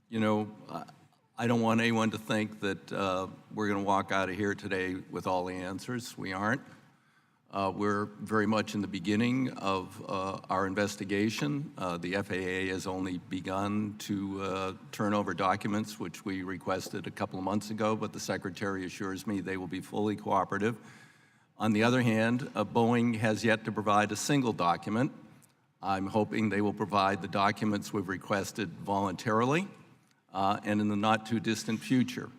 You know, I don't want anyone to think that we're going to walk out of here today with all the answers. We aren't. We're very much in the beginning of our investigation. The FAA has only begun to turn over documents, which we requested a couple of months ago, but the Secretary assures me they will be fully cooperative. On the other hand, Boeing has yet to provide a single document. I'm hoping they will provide the documents we've requested voluntarily and in the not too distant future.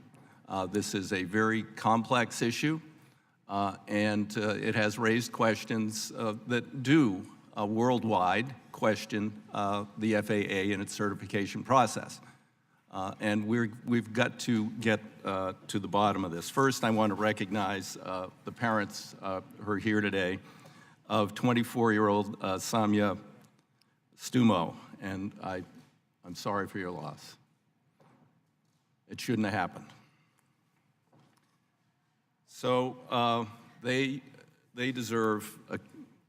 This is a very complex issue. And it has raised questions that do worldwide question the FAA and its certification process. And we've got to get to the bottom of this. First, I want to recognize the parents who are here today of 24-year-old Samya Stumo, and I'm sorry for your loss. It shouldn't have happened. So they deserve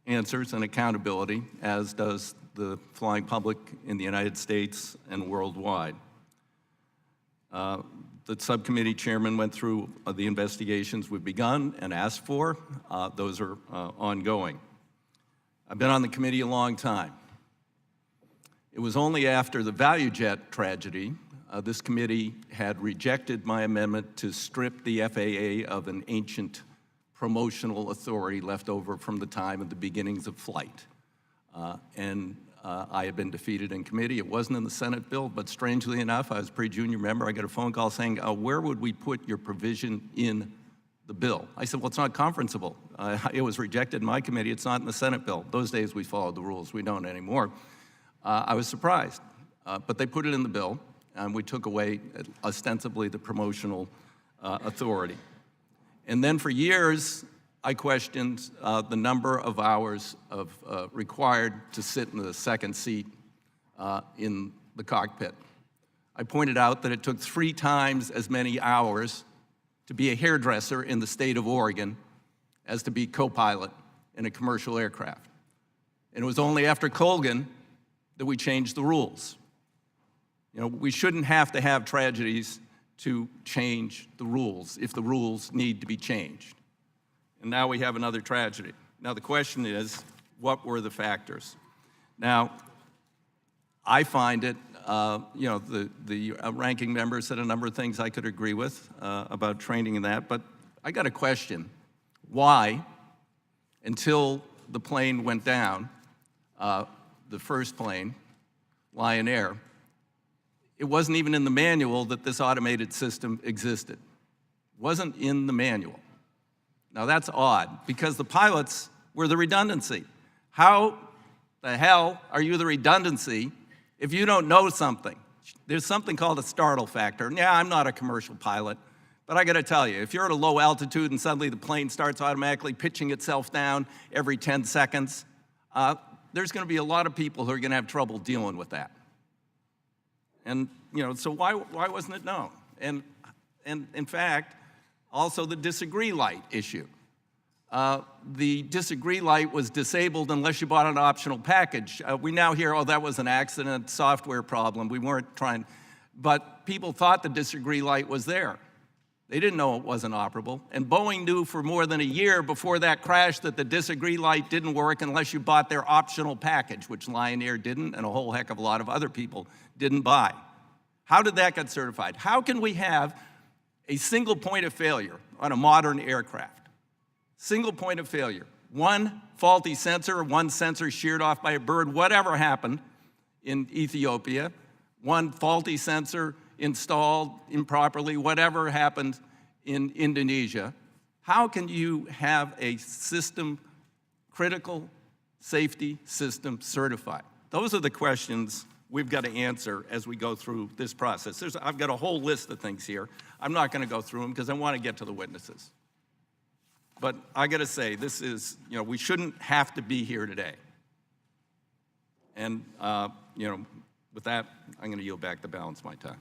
answers and accountability, as does the flying public in the United States and worldwide. The subcommittee chairman went through the investigations we've begun and asked for. Those are ongoing. I've been on the committee a long time. It was only after the ValueJet tragedy this committee had rejected my amendment to strip the FAA of an ancient promotional authority left over from the time of the beginnings of flight. I had been defeated in committee. It wasn't in the Senate bill, but strangely enough, I was a pre-junior member. I got a phone call saying, where would we put your provision in the bill? I said, well, it's not conferenceable. It was rejected in my committee. It's not in the Senate bill. Those days we followed the rules. We don't anymore. I was surprised, but they put it in the bill, and we took away ostensibly the promotional authority. And then for years, I questioned the number of hours required to sit in the second seat in the cockpit. I pointed out that it took 3 times as many hours to be a hairdresser in the state of Oregon as to be co-pilot in a commercial aircraft. And it was only after Colgan that we changed the rules. You know, we shouldn't have to have tragedies to change the rules if the rules need to be changed. And now we have another tragedy. Now the question is, what were the factors? Now, I find it, you know, the ranking member said a number of things I could agree with about training and that, but I got a question. Why, until the plane went down, the first plane, Lion Air, it wasn't even in the manual that this automated system existed. It wasn't in the manual. Now that's odd, because the pilots were the redundancy. How the hell are you the redundancy if you don't know something? There's something called a startle factor. And yeah, I'm not a commercial pilot, but I gotta tell you, if you're at a low altitude and suddenly the plane starts automatically pitching itself down every 10 seconds, there's gonna be a lot of people who are gonna have trouble dealing with that. And, you know, so why wasn't it known? And in fact, also the disagree light issue. The disagree light was disabled unless you bought an optional package. We now hear, oh, that was an accident, software problem. We weren't trying, but people thought the disagree light was there. They didn't know it wasn't operable. And Boeing knew for more than a year before that crash that the disagree light didn't work unless you bought their optional package, which Lion Air didn't, and a whole heck of a lot of other people didn't buy. How did that get certified? How can we have a single point of failure on a modern aircraft? Single point of failure. One faulty sensor, one sensor sheared off by a bird, whatever happened in Ethiopia, one faulty sensor installed improperly, whatever happened in Indonesia. How can you have a system, critical safety system certified? Those are the questions we've got to answer as we go through this process. I've got a whole list of things here. I'm not going to go through them because I want to get to the witnesses. But I got to say, this is, you know, we shouldn't have to be here today. And, you know, with that, I'm going to yield back the balance of my time.